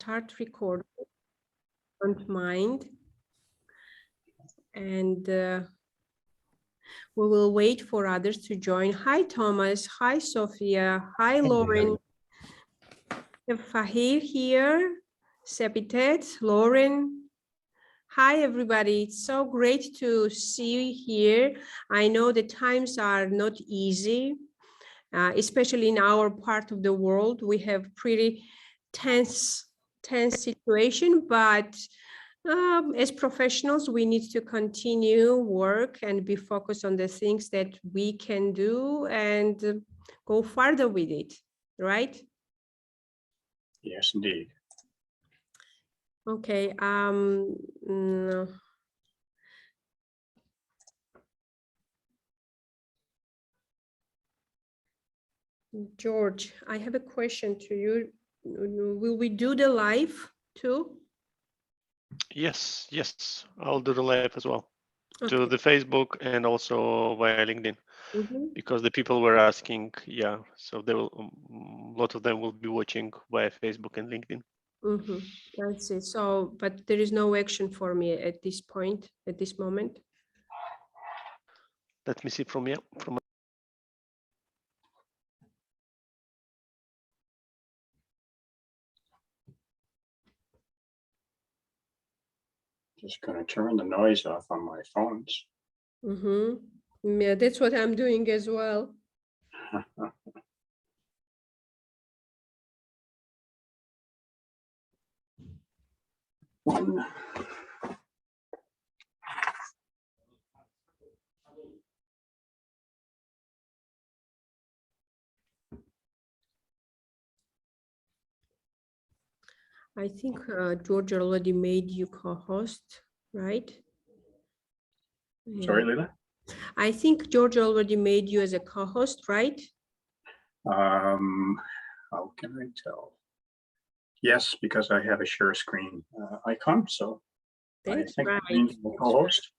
start recording. Don't mind. And we will wait for others to join. Hi, Thomas. Hi, Sophia. Hi, Lauren. Fahir here. Sepitet, Lauren. Hi, everybody. It's so great to see you here. I know the times are not easy, especially in our part of the world. We have pretty tense situation, but as professionals, we need to continue work and be focused on the things that we can do and go further with it, right? Yes, indeed. Okay. George, I have a question to you. Will we do the live too? Yes, I'll do the live as well. Okay. To the Facebook and also via LinkedIn, because the people were asking, yeah, so they will, a lot of them will be watching via Facebook and LinkedIn. That's it. So, but there is no action for me at this point, at this moment. Let me see from here. Just going to turn the noise off on my phones. Yeah, that's what I'm doing as well. I think George already made you co-host, right? Sorry, Lela? I think George already made you as a co-host, right? How can I tell? Yes, because I have a share screen icon, so That's I think right. I'm the co-host.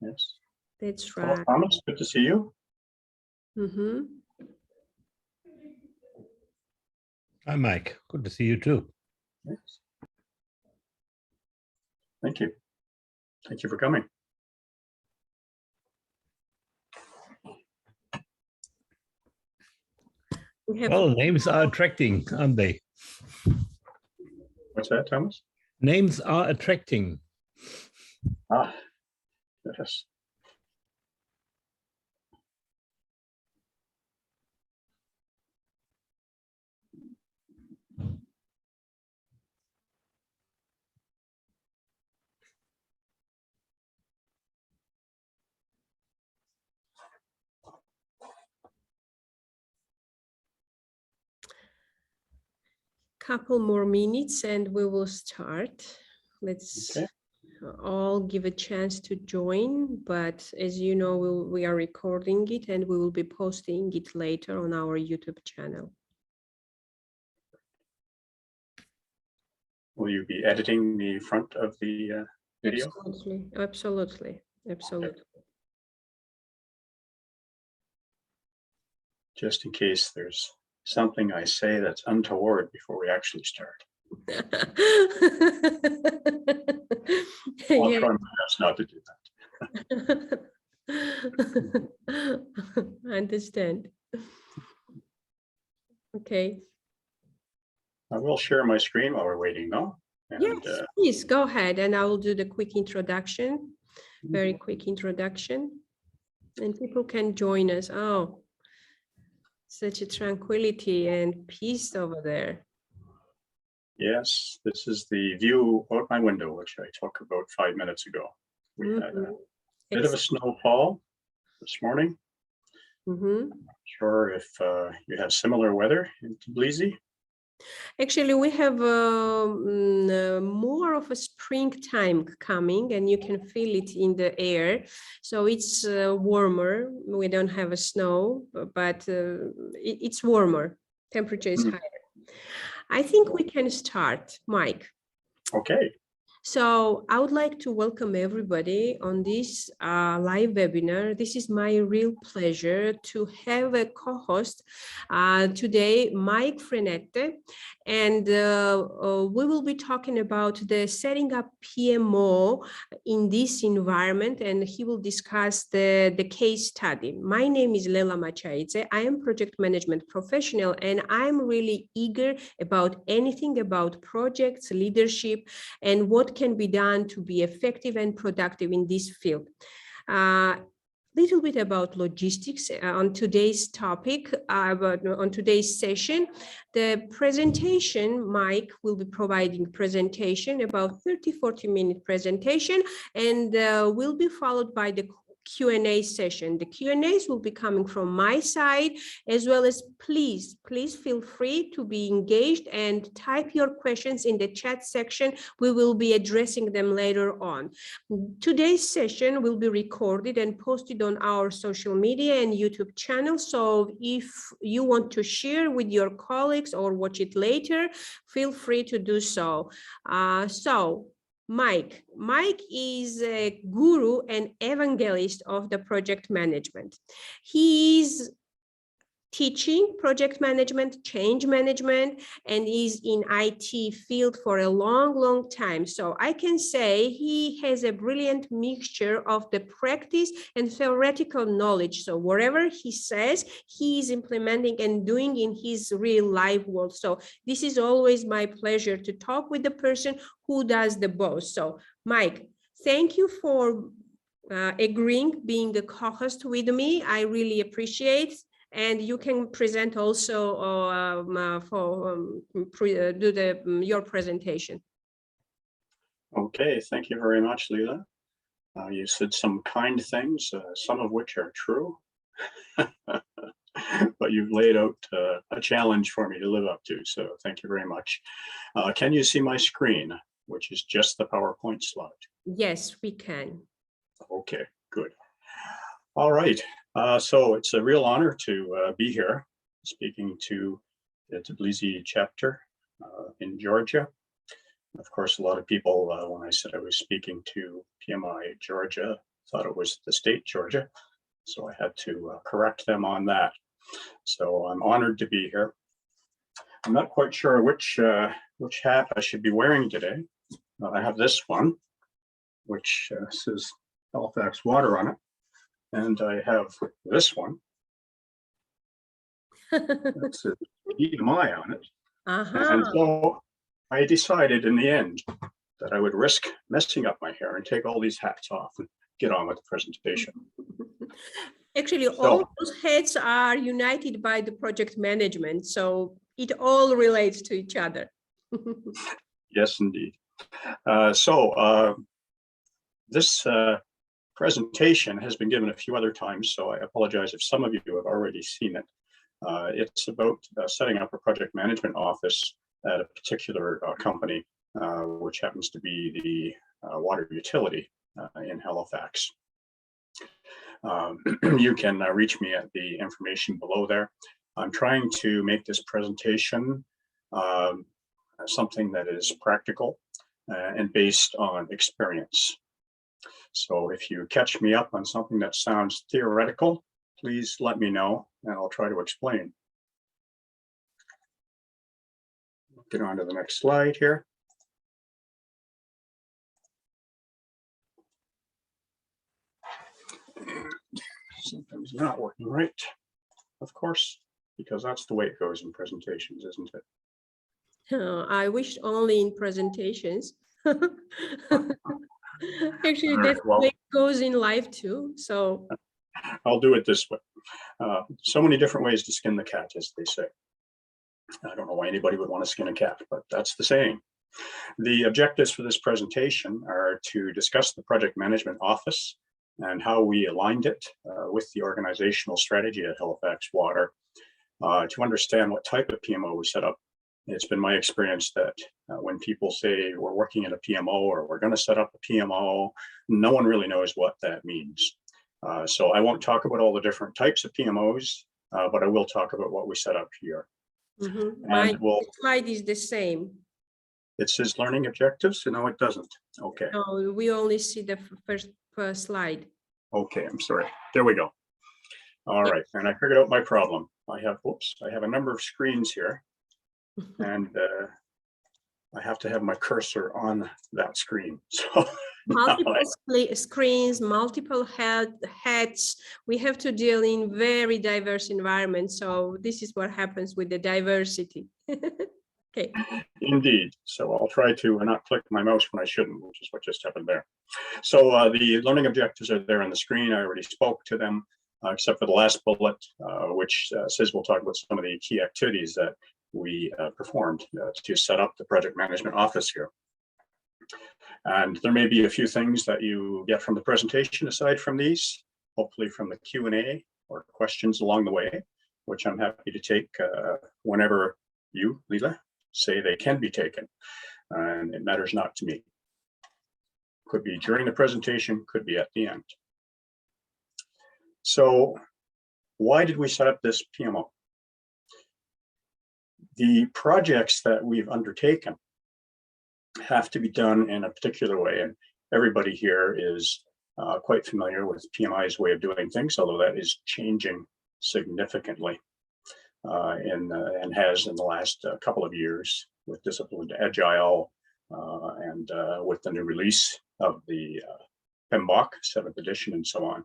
Yes. That's Hello, right. Thomas, good to see you. Hi, Mike. Good to see you too. Yes. Thank you. Thank you for coming. Well, names are attracting, aren't they? What's that, Thomas? Names are attracting. Ah, yes. Couple more minutes and we will start. Let's all give a chance to join, but as you know, we are recording it and we will be posting it later on our YouTube channel. Will you be editing the front of the video? Absolutely. Okay. Just in case there's something I say that's untoward before we actually start. I'll try my best not to do that. I understand. Okay. I will share my screen while we're waiting, though. And, yes, please go ahead, and I will do the quick introduction, very quick introduction, and people can join us. Oh, such a tranquility and peace over there. Yes, this is the view out my window, which I talked about 5 minutes ago. We had a bit of a snowfall this morning. I'm not sure if you have similar weather in Tbilisi. Actually, we have more of a springtime coming, and you can feel it in the air. So it's warmer. We don't have a snow, but it's warmer. Temperature is higher. I think we can start, Mike. Okay. So I would like to welcome everybody on this live webinar. This is my real pleasure to have a co-host today, Mike Frenette, and we will be talking about the setting up PMO in this environment, and he will discuss the case study. My name is Lela Machaidze. I am project management professional, and I'm really eager about anything about projects, leadership, and what can be done to be effective and productive in this field. Little bit about logistics on today's topic, on today's session. The presentation, Mike will be providing presentation, about 30-40 minute presentation, and will be followed by the Q&A session. The Q&As will be coming from my side, as well as please feel free to be engaged and type your questions in the chat section. We will be addressing them later on. Today's session will be recorded and posted on our social media and YouTube channel. So if you want to share with your colleagues or watch it later, feel free to do so. Mike is a guru and evangelist of the project management. He is teaching project management, change management, and is in IT field for a long time. So I can say he has a brilliant mixture of the practice and theoretical knowledge. So whatever he says, he is implementing and doing in his real life world. So this is always my pleasure to talk with the person who does the both. So Mike, thank you for agreeing being the co-host with me. I really appreciate. And you can present also your presentation. Okay, thank you very much, Lela. You said some kind things, some of which are true, but you've laid out a challenge for me to live up to, so thank you very much. Can you see my screen, which is just the PowerPoint slide? Yes, we can. Okay, good. All right. So it's a real honor to be here speaking to the Tbilisi chapter in Georgia. Of course, a lot of people, when I said I was speaking to PMI Georgia, thought it was the state Georgia. So I had to correct them on that. So I'm honored to be here. I'm not quite sure which hat I should be wearing today. I have this one, which says Halifax Water on it. And I have this one. That says PMI on it. And so I decided in the end that I would risk messing up my hair and take all these hats off and get on with the presentation. Actually, all those hats are united by the project management, so it all relates to each other. Yes, indeed. This presentation has been given a few other times, so I apologize if some of you have already seen it. It's about setting up a project management office at a particular company, which happens to be the water utility in Halifax. You can reach me at the information below there. I'm trying to make this presentation something that is practical and based on experience. So if you catch me up on something that sounds theoretical, please let me know and I'll try to explain. Get on to the next slide here. Something's not working right, of course, because that's the way it goes in presentations, isn't it? I wish only in presentations. Actually, that's the way it goes in life too. So I'll do it this way. So many different ways to skin the cat, as they say. I don't know why anybody would want to skin a cat, but that's the saying. The objectives for this presentation are to discuss the project management office and how we aligned it with the organizational strategy at Halifax Water, to understand what type of PMO we set up. It's been my experience that when people say we're working in a PMO or we're going to set up a PMO, no one really knows what that means. So I won't talk about all the different types of PMOs, but I will talk about what we set up here. My slide is the same. It says learning objectives. No, it doesn't. Okay. No, we only see the first slide. Okay, I'm sorry. There we go. All right, and I figured out my problem. I have a number of screens here, and I have to have my cursor on that screen. So multiple screens, multiple heads. We have to deal in very diverse environments. So this is what happens with the diversity. Okay. Indeed. So I'll try to not click my mouse when I shouldn't, which is what just happened there. So the learning objectives are there on the screen. I already spoke to them, except for the last bullet, which says we'll talk about some of the key activities that we performed to set up the project management office here. And there may be a few things that you get from the presentation aside from these, hopefully from the Q&A or questions along the way, which I'm happy to take whenever you, Lela, say they can be taken. And it matters not to me. Could be during the presentation, could be at the end. So why did we set up this PMO? The projects that we've undertaken have to be done in a particular way. And everybody here is quite familiar with PMI's way of doing things, although that is changing significantly and has in the last couple of years with disciplined agile and with the new release of the PMBOK 7th edition and so on.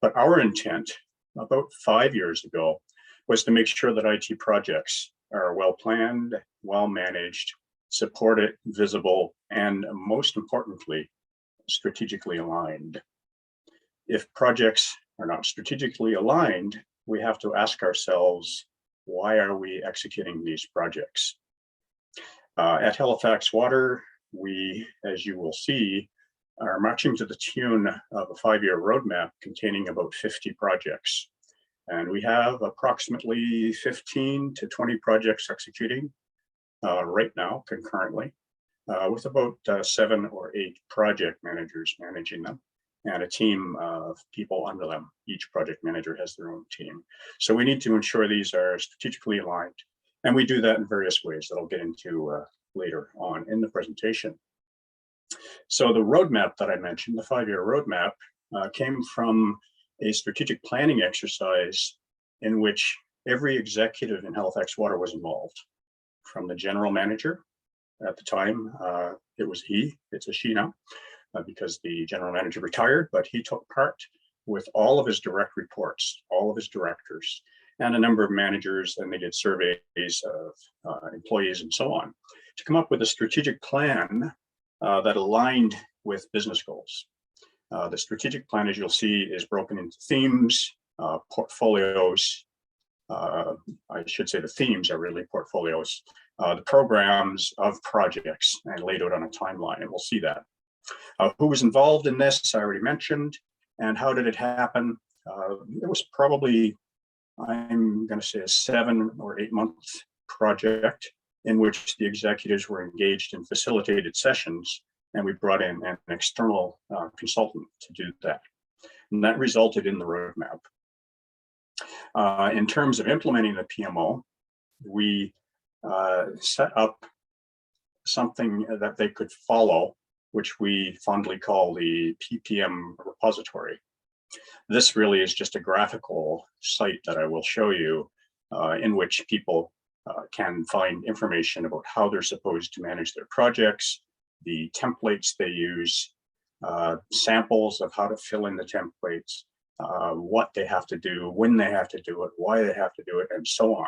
But our intent about 5 years ago was to make sure that IT projects are well planned, well managed, supported, visible, and most importantly, strategically aligned. If projects are not strategically aligned, we have to ask ourselves, why are we executing these projects? At Halifax Water, we, as you will see, are marching to the tune of a 5-year roadmap containing about 50 projects. And we have approximately 15 to 20 projects executing right now concurrently, with about 7 or 8 project managers managing them and a team of people under them. Each project manager has their own team. So we need to ensure these are strategically aligned. And we do that in various ways that I'll get into later on in the presentation. So the roadmap that I mentioned, the 5-year roadmap, came from a strategic planning exercise in which every executive in Halifax Water was involved, from the general manager. At the time, it was he, it's a she now, because the general manager retired, but he took part with all of his direct reports, all of his directors, and a number of managers, and they did surveys of employees and so on, to come up with a strategic plan that aligned with business goals. The strategic plan, as you'll see, is broken into themes, portfolios. I should say the themes are really portfolios, the programs of projects, and laid out on a timeline, and we'll see that. Who was involved in this, I already mentioned, and how did it happen? It was probably, I'm going to say, a 7 or 8 month project in which the executives were engaged in facilitated sessions, and we brought in an external consultant to do that. And that resulted in the roadmap. In terms of implementing the PMO, we set up something that they could follow, which we fondly call the PPM Repository. This really is just a graphical site that I will show you in which people can find information about how they're supposed to manage their projects, the templates they use, samples of how to fill in the templates, what they have to do, when they have to do it, why they have to do it, and so on.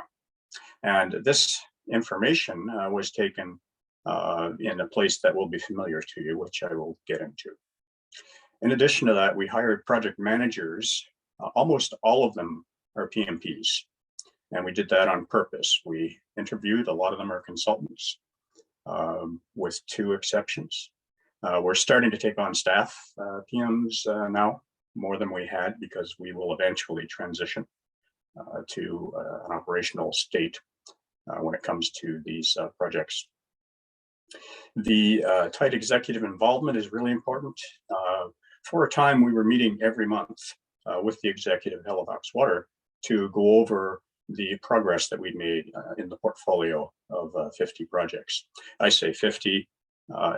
And this information was taken in a place that will be familiar to you, which I will get into. In addition to that, we hired project managers. Almost all of them are PMPs, and we did that on purpose. We interviewed, a lot of them are consultants, with 2 exceptions. We're starting to take on staff PMs now, more than we had, because we will eventually transition to an operational state when it comes to these projects. The tight executive involvement is really important. For a time, we were meeting every month with the executive of Halifax Water to go over the progress that we made in the portfolio of 50 projects. I say 50,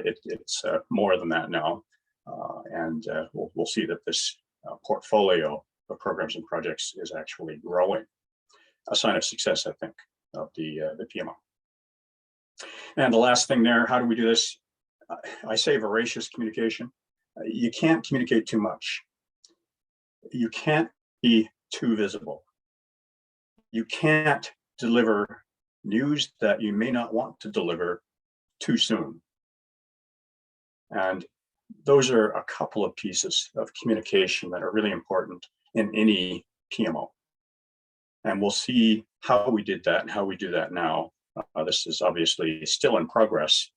it's more than that now. And we'll see that this portfolio of programs and projects is actually growing. A sign of success, I think, of the PMO. And the last thing there, how do we do this? I say voracious communication. You can't communicate too much. You can't be too visible. You can't deliver news that you may not want to deliver too soon. And those are a couple of pieces of communication that are really important in any PMO. And we'll see how we did that and how we do that now. This is obviously still in progress.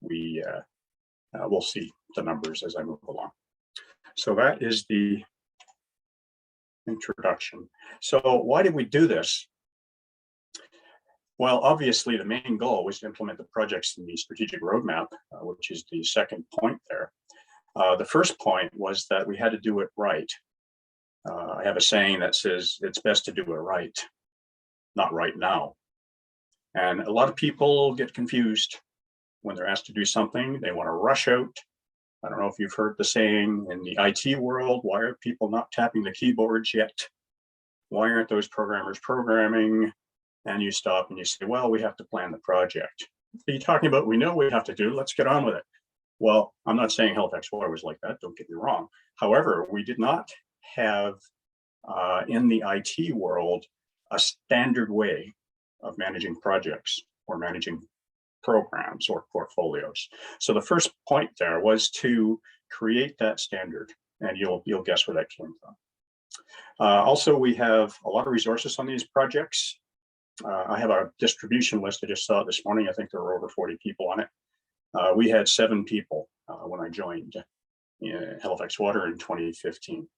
We'll see the numbers as I move along. So that is the introduction. So why did we do this? Well, obviously the main goal was to implement the projects in the strategic roadmap, which is the second point there. The first point was that we had to do it right. I have a saying that says it's best to do it right, not right now. And a lot of people get confused when they're asked to do something. They want to rush out. I don't know if you've heard the saying in the IT world, why are people not tapping the keyboards yet? Why aren't those programmers programming? And you stop and you say, well, we have to plan the project. What are you talking about? We know we have to do, let's get on with it. Well, I'm not saying Halifax Water was like that, don't get me wrong. However, we did not have in the IT world a standard way of managing projects or managing programs or portfolios. So the first point there was to create that standard, and you'll guess where that came from. Also, we have a lot of resources on these projects. I have a distribution list. I just saw it this morning. I think there were over 40 people on it. We had 7 people when I joined Halifax Water in 2015.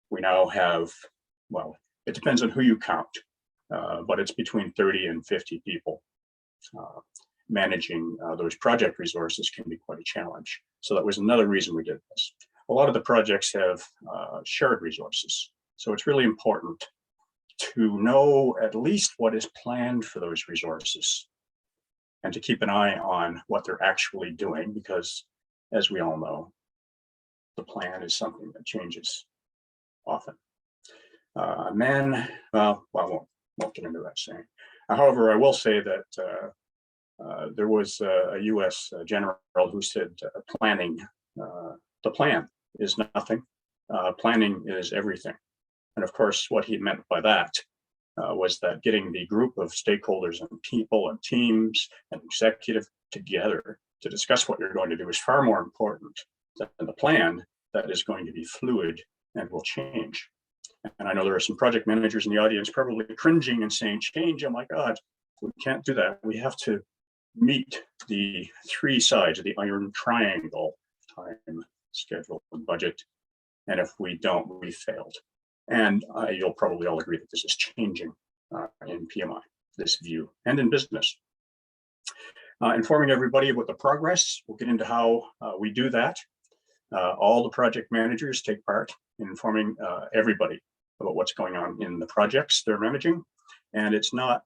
We now have, well, it depends on who you count, but it's between 30 and 50 people. Managing those project resources can be quite a challenge. So that was another reason we did this. A lot of the projects have shared resources. So it's really important to know at least what is planned for those resources and to keep an eye on what they're actually doing, because as we all know, the plan is something that changes often. Well, I won't get into that saying. However, I will say that there was a US general who said planning, the plan is nothing, planning is everything. And of course, what he meant by that was that getting the group of stakeholders and people and teams and executive together to discuss what you're going to do is far more important than the plan that is going to be fluid and will change. And I know there are some project managers in the audience probably cringing and saying, change, oh my God, we can't do that. We have to meet the 3 sides of the iron triangle: time, schedule, and budget. And if we don't, we failed. And you'll probably all agree that this is changing in PMI, this view, and in business. Informing everybody about the progress. We'll get into how we do that. All the project managers take part in informing everybody about what's going on in the projects they're managing. And it's not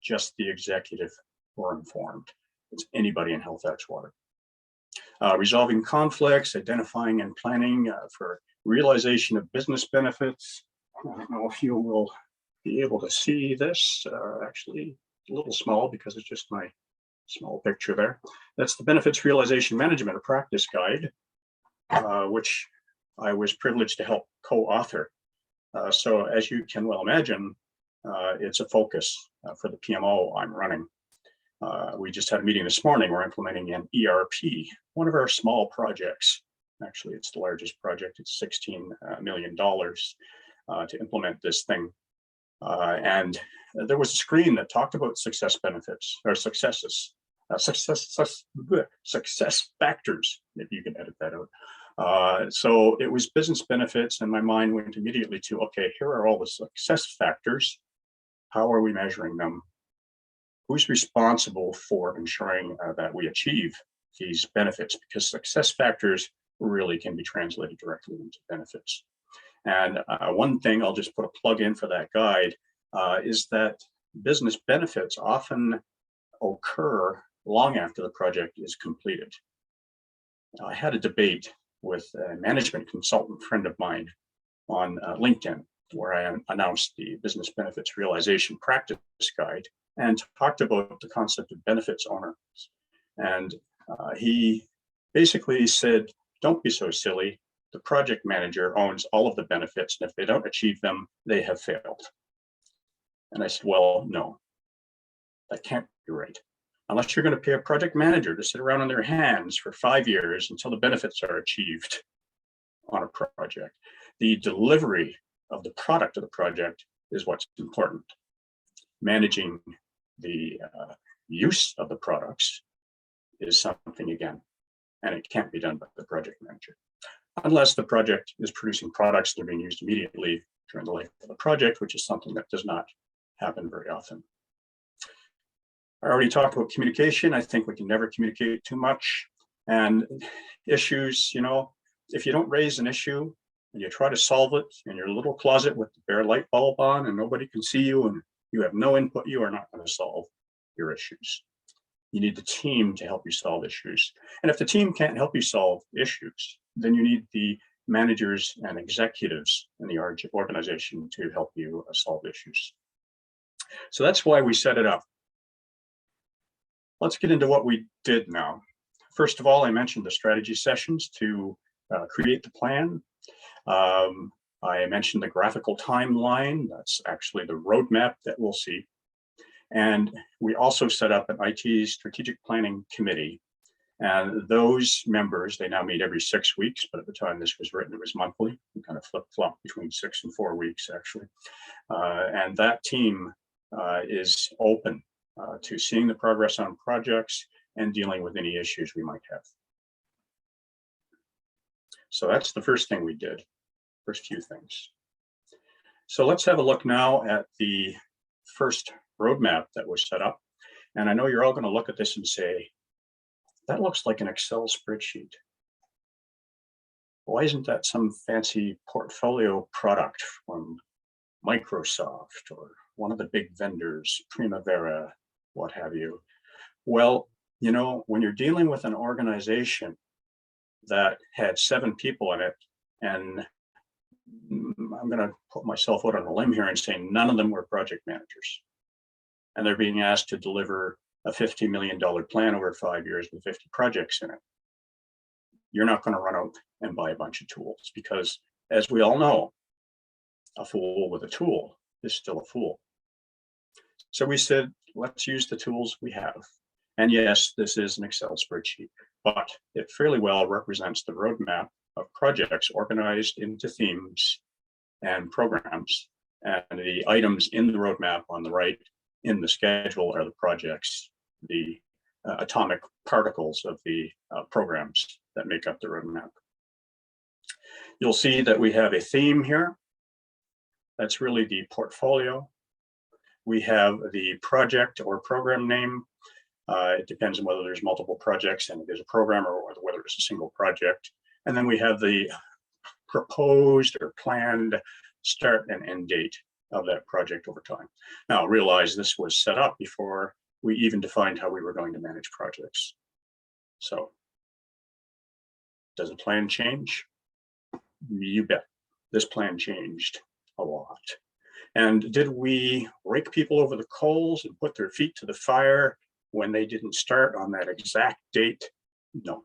just the executive who are informed, it's anybody in Halifax Water. Resolving conflicts, identifying and planning for realization of business benefits. I don't know if you will be able to see this, actually a little small because it's just my small picture there. That's the Benefits Realization Management, a practice guide, which I was privileged to help co-author. So as you can well imagine, it's a focus for the PMO I'm running. We just had a meeting this morning. We're implementing an ERP, one of our small projects. Actually, it's the largest project. It's $16 million to implement this thing. And there was a screen that talked about success benefits or successes, success factors, if you can edit that out. So it was business benefits, and my mind went immediately to, okay, here are all the success factors. How are we measuring them? Who's responsible for ensuring that we achieve these benefits? Because success factors really can be translated directly into benefits. And one thing, I'll just put a plug in for that guide. is that business benefits often occur long after the project is completed. I had a debate with a management consultant friend of mine on LinkedIn, where I announced the Business Benefits Realization Practice Guide and talked about the concept of benefits owners. And he basically said, don't be so silly. The project manager owns all of the benefits, and if they don't achieve them, they have failed. And I said, well, no, that can't be right. Unless you're going to pay a project manager to sit around on their hands for 5 years until the benefits are achieved on a project. The delivery of the product of the project is what's important. Managing the use of the products is something, again, and it can't be done by the project manager. Unless the project is producing products that are being used immediately during the life of the project, which is something that does not happen very often. I already talked about communication. I think we can never communicate too much. And issues, you know, if you don't raise an issue and you try to solve it in your little closet with the bare light bulb on and nobody can see you and you have no input, you are not going to solve your issues. You need the team to help you solve issues. And if the team can't help you solve issues, then you need the managers and executives in the organization to help you solve issues. So that's why we set it up. Let's get into what we did now. First of all, I mentioned the strategy sessions to create the plan. I mentioned the graphical timeline. That's actually the roadmap that we'll see. And we also set up an IT strategic planning committee. And those members, they now meet every 6 weeks, but at the time this was written, it was monthly. We kind of flip-flop between 6 and 4 weeks, actually. And that team is open to seeing the progress on projects and dealing with any issues we might have. So that's the first thing we did, first few things. So let's have a look now at the first roadmap that was set up. And I know you're all going to look at this and say, that looks like an Excel spreadsheet. Why isn't that some fancy portfolio product from Microsoft or one of the big vendors, Primavera, what have you? Well, you know, when you're dealing with an organization that had 7 people in it, and I'm going to put myself out on a limb here and say none of them were project managers, and they're being asked to deliver a $50 million plan over 5 years with 50 projects in it, you're not going to run out and buy a bunch of tools, because as we all know, a fool with a tool is still a fool. So we said, let's use the tools we have. And yes, this is an Excel spreadsheet, but it fairly well represents the roadmap of projects organized into themes and programs. And the items in the roadmap on the right in the schedule are the projects, the atomic particles of the programs that make up the roadmap. You'll see that we have a theme here. That's really the portfolio. We have the project or program name. It depends on whether there's multiple projects and there's a program or whether it's a single project. And then we have the proposed or planned start and end date of that project over time. Now, realize this was set up before we even defined how we were going to manage projects. So, does the plan change? You bet. This plan changed a lot. And did we rake people over the coals and put their feet to the fire when they didn't start on that exact date? No.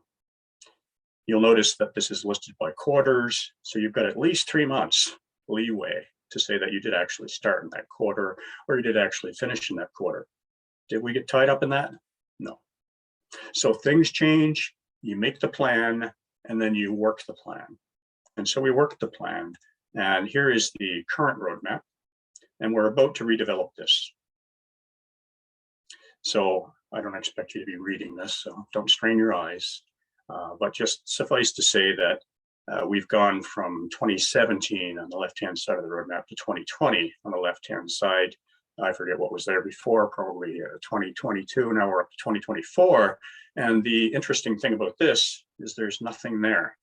You'll notice that this is listed by quarters. So you've got at least 3 months leeway to say that you did actually start in that quarter or you did actually finish in that quarter. Did we get tied up in that? No. So things change, you make the plan, and then you work the plan. And so we worked the plan. And here is the current roadmap. And we're about to redevelop this. So I don't expect you to be reading this, so don't strain your eyes. But just suffice to say that we've gone from 2017 on the left-hand side of the roadmap to 2020 on the left-hand side. I forget what was there before, probably 2022. Now we're up to 2024. And the interesting thing about this is there's nothing there.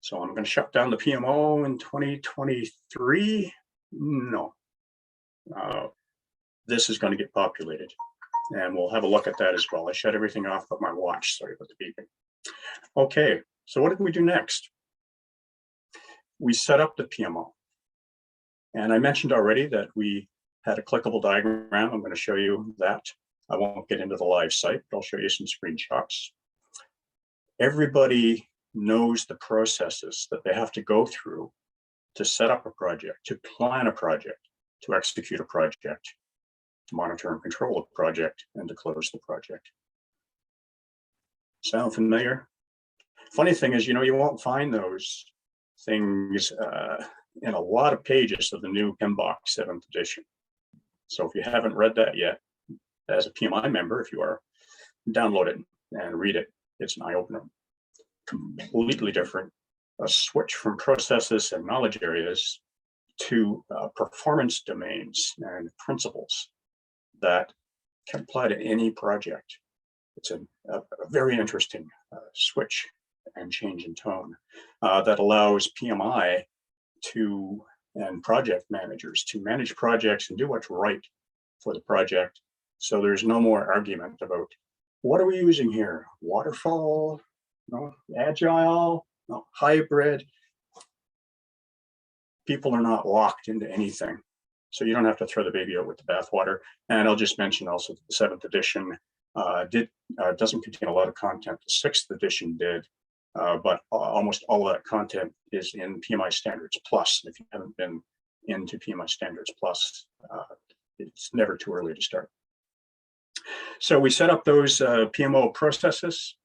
So I'm going to shut down the PMO in 2023. No, this is going to get populated. And we'll have a look at that as well. I shut everything off but my watch. Sorry about the beeping. Okay, so what did we do next? We set up the PMO. And I mentioned already that we had a clickable diagram. I'm going to show you that. I won't get into the live site, but I'll show you some screenshots. Everybody knows the processes that they have to go through to set up a project, to plan a project, to execute a project, to monitor and control a project, and to close the project. Sound familiar? Funny thing is, you won't find those things in a lot of pages of the new PMBOK 7th edition. So if you haven't read that yet, as a PMI member, if you are, download it and read it. It's an eye-opener. Completely different. A switch from processes and knowledge areas to performance domains and principles that can apply to any project. It's a very interesting switch and change in tone that allows PMI and project managers to manage projects and do what's right for the project. So there's no more argument about what are we using here? Waterfall, no, agile, no, hybrid. People are not locked into anything. So you don't have to throw the baby out with the bathwater. And I'll just mention also that the 7th edition doesn't contain a lot of content. The 6th edition did, but almost all of that content is in PMI Standards Plus. If you haven't been into PMI Standards Plus, it's never too early to start. So we set up those PMO processes.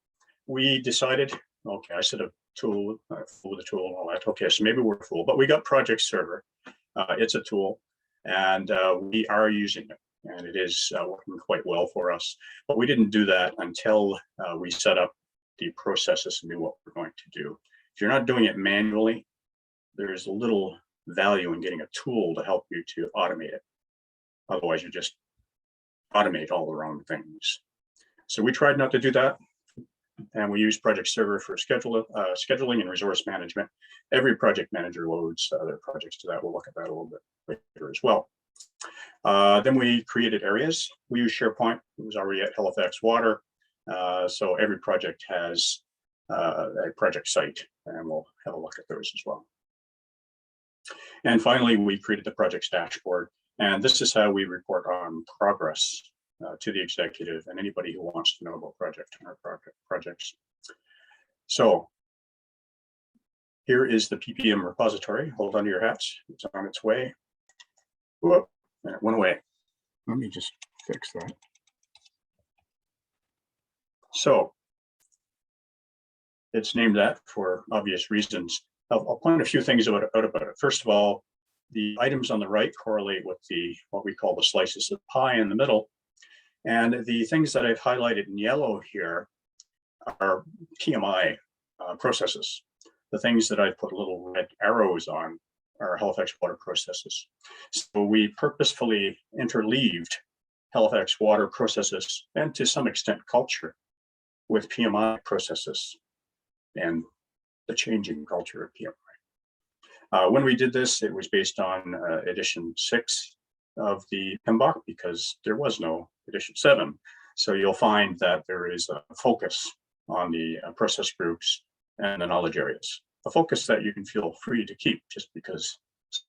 We decided, okay, I said a tool, fool with a tool and all that. Okay, so maybe we're a fool, but we got Project Server. It's a tool, and we are using it, and it is working quite well for us. But we didn't do that until we set up the processes and knew what we're going to do. If you're not doing it manually, there's little value in getting a tool to help you to automate it. Otherwise, you just automate all the wrong things. So we tried not to do that. And we use Project Server for scheduling and resource management. Every project manager loads their projects to that. We'll look at that a little bit later as well. Then we created areas. We use SharePoint. It was already at Halifax Water. So every project has a project site, and we'll have a look at those as well. And finally, we created the projects dashboard. And this is how we report on progress to the executive and anybody who wants to know about projects. So here is the PPM repository. Hold on to your hats. It's on its way. Whoop, and it went away. Let me just fix that. So it's named that for obvious reasons. I'll point a few things out about it. First of all, the items on the right correlate with what we call the slices of pie in the middle. And the things that I've highlighted in yellow here are PMI processes. The things that I put little red arrows on are Halifax Water processes. So we purposefully interleaved Halifax Water processes and to some extent culture with PMI processes and the changing culture of PMI. When we did this, it was based on edition 6 of the PMBOK because there was no edition 7. So you'll find that there is a focus on the process groups and the knowledge areas. A focus that you can feel free to keep just because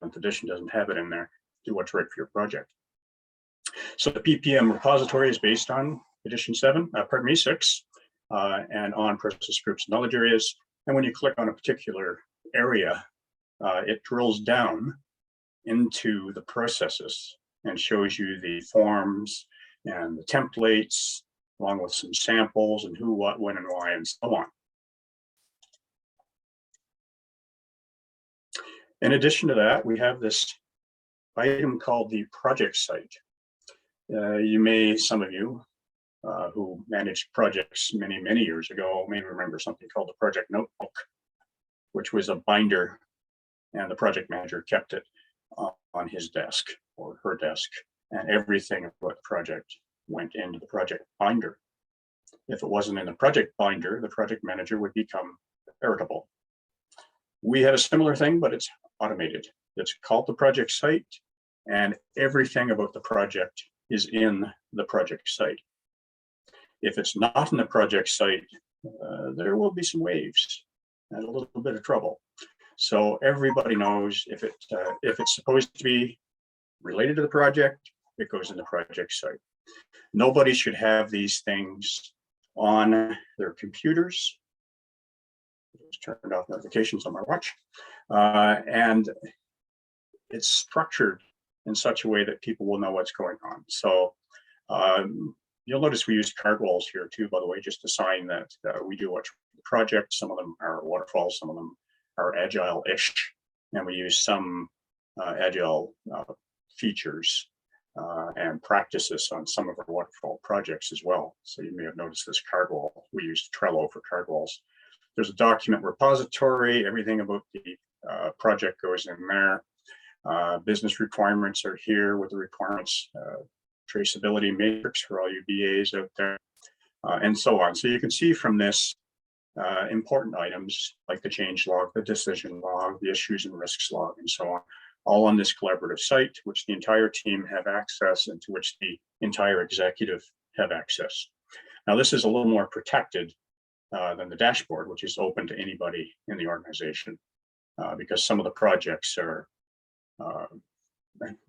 7th edition doesn't have it in there. Do what's right for your project. So the PPM repository is based on edition 6, and on process groups and knowledge areas. And when you click on a particular area, it drills down into the processes and shows you the forms and the templates, along with some samples and who, what, when, and why, and so on. In addition to that, we have this item called the project site. Some of you who managed projects many years ago may remember something called the project notebook, which was a binder, and the project manager kept it on his desk or her desk, and everything about the project went into the project binder. If it wasn't in the project binder, the project manager would become irritable. We had a similar thing, but it's automated. It's called the project site. and everything about the project is in the project site. If it's not in the project site, there will be some waves and a little bit of trouble. So everybody knows if it's supposed to be related to the project, it goes in the project site. Nobody should have these things on their computers. Just turned off notifications on my watch. And it's structured in such a way that people will know what's going on. So you'll notice we use card walls here too, by the way, just to sign that we do a project. Some of them are waterfall, some of them are agile-ish, and we use some agile features and practices on some of our waterfall projects as well. So you may have noticed this card wall. We use Trello for card walls. There's a document repository. Everything about the project goes in there. Business requirements are here with the requirements, traceability matrix for all you BAs out there, and so on. So you can see from this important items like the change log, the decision log, the issues and risks log, and so on, all on this collaborative site, which the entire team have access and to which the entire executive have access. Now, this is a little more protected than the dashboard, which is open to anybody in the organization, because some of the projects are,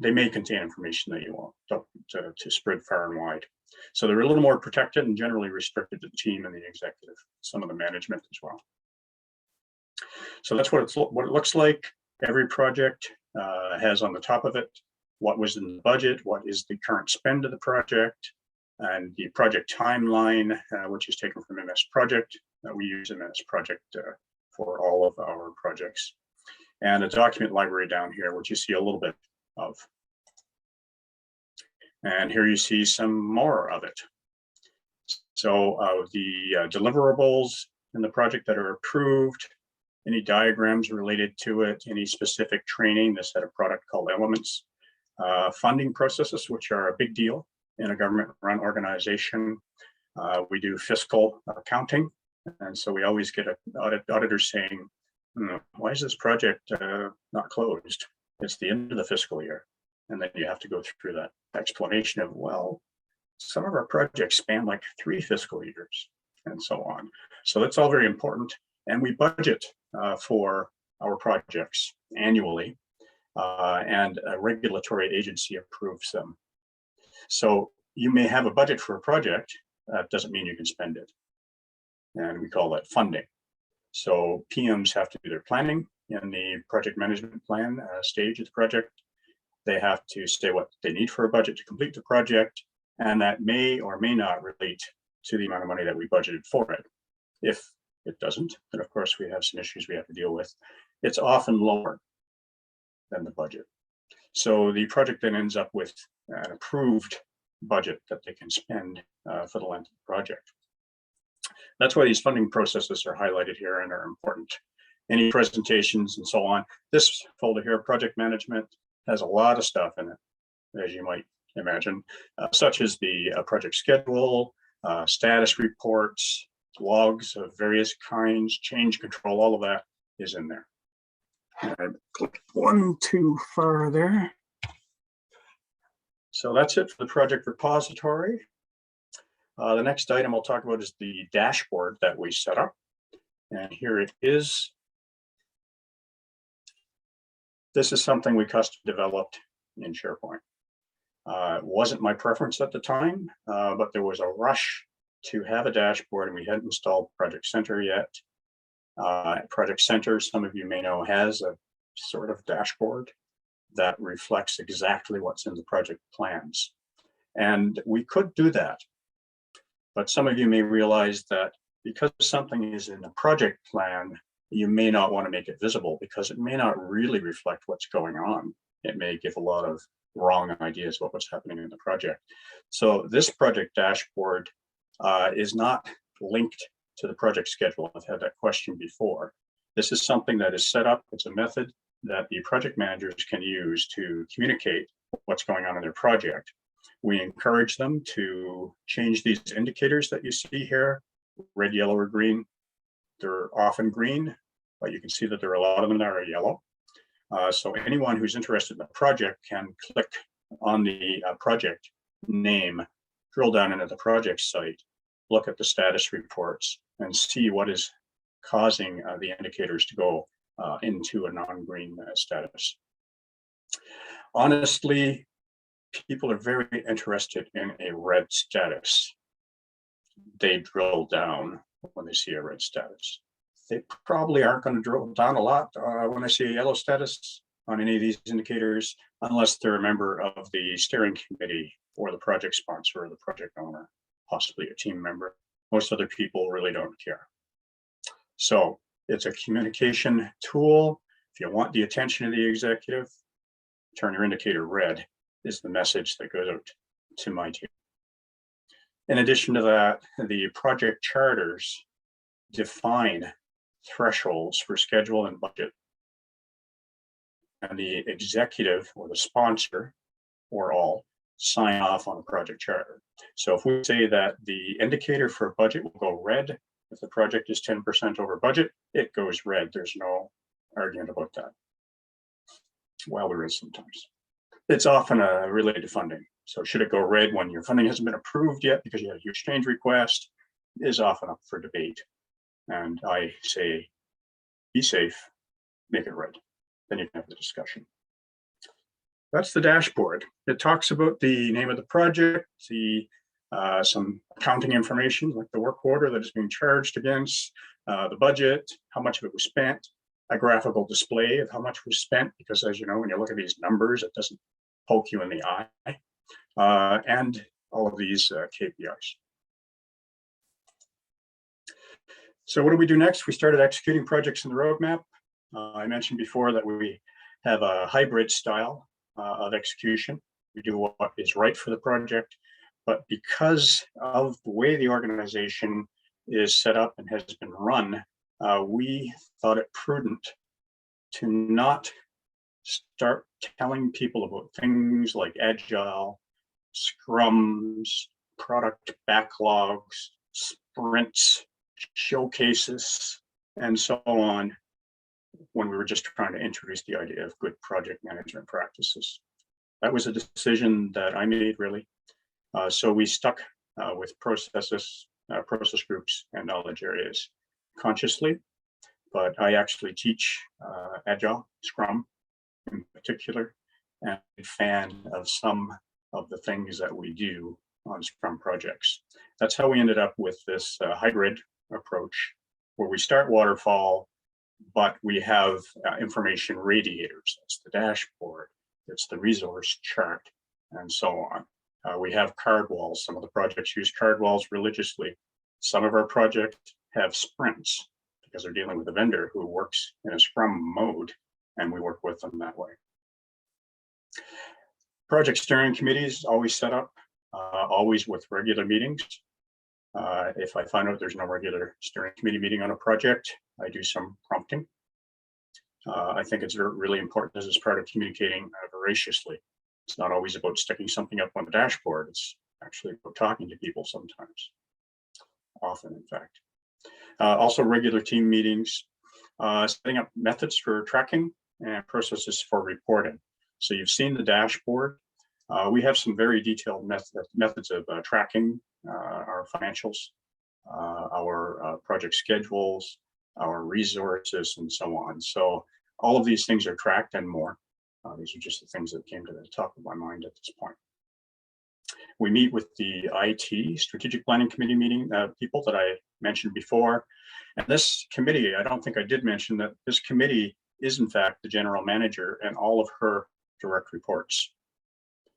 they may contain information that you want to spread far and wide. So they're a little more protected and generally restricted to the team and the executive, some of the management as well. So that's what it looks like. Every project has on the top of it what was in the budget, what is the current spend of the project, and the project timeline, which is taken from MS Project. We use MS Project for all of our projects. And a document library down here, which you see a little bit of. And here you see some more of it. So the deliverables in the project that are approved, any diagrams related to it, any specific training, this had a product called Elements, funding processes, which are a big deal in a government-run organization. We do fiscal accounting, and so we always get auditors saying, why is this project not closed? It's the end of the fiscal year. And then you have to go through that explanation of, well, some of our projects span like 3 fiscal years and so on. So that's all very important. And we budget for our projects annually, and a regulatory agency approves them. So you may have a budget for a project, that doesn't mean you can spend it. And we call that funding. So PMs have to do their planning in the project management plan stage of the project. They have to say what they need for a budget to complete the project, and that may or may not relate to the amount of money that we budgeted for it. If it doesn't, then of course we have some issues we have to deal with. It's often lower than the budget. So the project then ends up with an approved budget that they can spend for the length of the project. That's why these funding processes are highlighted here and are important. Any presentations and so on. This folder here, project management, has a lot of stuff in it, as you might imagine, such as the project schedule, status reports, logs of various kinds, change control, all of that is in there. And click 1 too far there. So that's it for the project repository. The next item I'll talk about is the dashboard that we set up. And here it is. This is something we custom developed in SharePoint. It wasn't my preference at the time, but there was a rush to have a dashboard, and we hadn't installed Project Center yet. Project Center, some of you may know, has a sort of dashboard that reflects exactly what's in the project plans. And we could do that. But some of you may realize that because something is in a project plan, you may not want to make it visible because it may not really reflect what's going on. It may give a lot of wrong ideas about what's happening in the project. So this project dashboard is not linked to the project schedule. I've had that question before. This is something that is set up. It's a method that the project managers can use to communicate what's going on in their project. We encourage them to change these indicators that you see here, red, yellow, or green. They're often green, but you can see that there are a lot of them that are yellow. So anyone who's interested in the project can click on the project name, drill down into the project site, look at the status reports, and see what is causing the indicators to go into a non-green status. Honestly, people are very interested in a red status. They drill down when they see a red status. They probably aren't going to drill down a lot when they see a yellow status on any of these indicators, unless they're a member of the steering committee or the project sponsor or the project owner, possibly a team member. Most other people really don't care. So it's a communication tool. If you want the attention of the executive, turn your indicator red is the message that goes out to my team. In addition to that, the project charters define thresholds for schedule and budget. And the executive or the sponsor or all sign off on a project charter. So if we say that the indicator for budget will go red, if the project is 10% over budget, it goes red. There's no argument about that. Well, there is sometimes. It's often related to funding. So should it go red when your funding hasn't been approved yet because you had a huge change request, is often up for debate. And I say, be safe, make it red. Then you can have the discussion. That's the dashboard. It talks about the name of the project, some accounting information like the work order that is being charged against, the budget, how much of it was spent, a graphical display of how much was spent, because as you know, when you look at these numbers, it doesn't poke you in the eye, and all of these KPIs. So what do we do next? We started executing projects in the roadmap. I mentioned before that we have a hybrid style of execution. We do what is right for the project, but because of the way the organization is set up and has been run, we thought it prudent to not start telling people about things like agile, scrums, product backlogs, sprints, showcases, and so on, when we were just trying to introduce the idea of good project management practices. That was a decision that I made, really. So we stuck with processes, process groups, and knowledge areas consciously, but I actually teach Agile, Scrum in particular, and a fan of some of the things that we do on Scrum projects. That's how we ended up with this hybrid approach, where we start waterfall, but we have information radiators. That's the dashboard, it's the resource chart, and so on. We have card walls. Some of the projects use card walls religiously. Some of our projects have sprints because they're dealing with a vendor who works in a Scrum mode, and we work with them that way. Project steering committees always set up, always with regular meetings. If I find out there's no regular steering committee meeting on a project, I do some prompting. I think it's really important as part of communicating voraciously. It's not always about sticking something up on the dashboard. It's actually about talking to people sometimes, often in fact. Also regular team meetings, setting up methods for tracking and processes for reporting. So you've seen the dashboard. We have some very detailed methods of tracking our financials, our project schedules, our resources, and so on. So all of these things are tracked and more. These are just the things that came to the top of my mind at this point. We meet with the IT, Strategic Planning Committee meeting people that I mentioned before. And this committee, I don't think I did mention that this committee is in fact the general manager and all of her direct reports.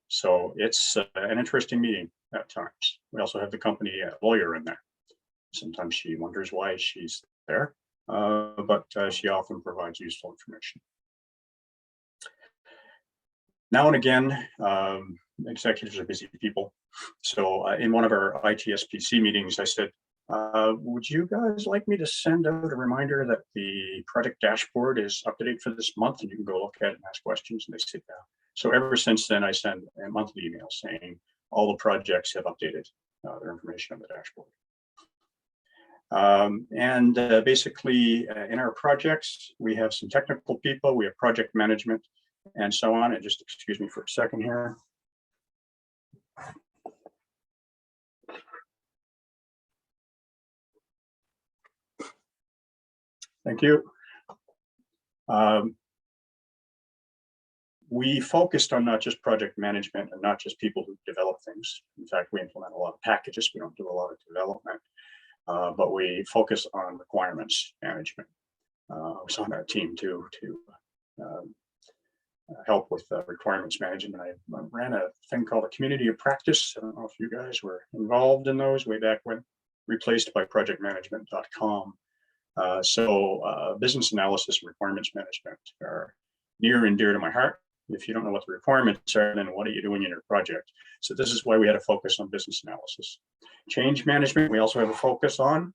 So it's an interesting meeting at times. We also have the company lawyer in there. Sometimes she wonders why she's there, but she often provides useful information. Now and again, executives are busy people. So in one of our ITSPC meetings, I said, would you guys like me to send out a reminder that the project dashboard is up to date for this month and you can go look at it and ask questions? And they said, yeah. So ever since then, I send a monthly email saying all the projects have updated their information on the dashboard. Basically, in our projects, we have some technical people, we have project management, and so on. And just excuse me for a second here. Thank you. We focused on not just project management and not just people who develop things. In fact, we implement a lot of packages. We don't do a lot of development, but we focus on requirements management. I was on that team too to help with requirements management. I ran a thing called a community of practice. I don't know if you guys were involved in those way back when, replaced by projectmanagement.com. Business analysis and requirements management are near and dear to my heart. If you don't know what the requirements are, then what are you doing in your project? So this is why we had a focus on business analysis. Change management, we also have a focus on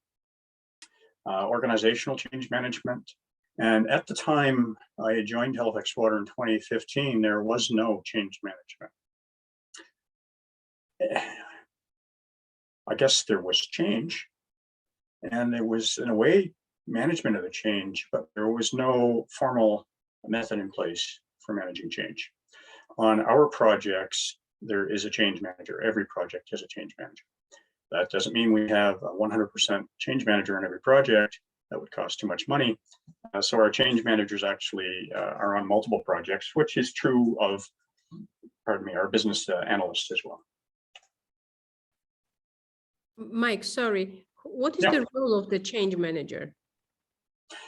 organizational change management. And at the time I joined Halifax Water in 2015, there was no change management. I guess there was change, and there was, in a way, management of the change, but there was no formal method in place for managing change. On our projects, there is a change manager. Every project has a change manager. That doesn't mean we have a 100% change manager in every project. That would cost too much money. So our change managers actually are on multiple projects, which is true of, pardon me, our business analysts as well. Mike, sorry, what is the role of the change manager?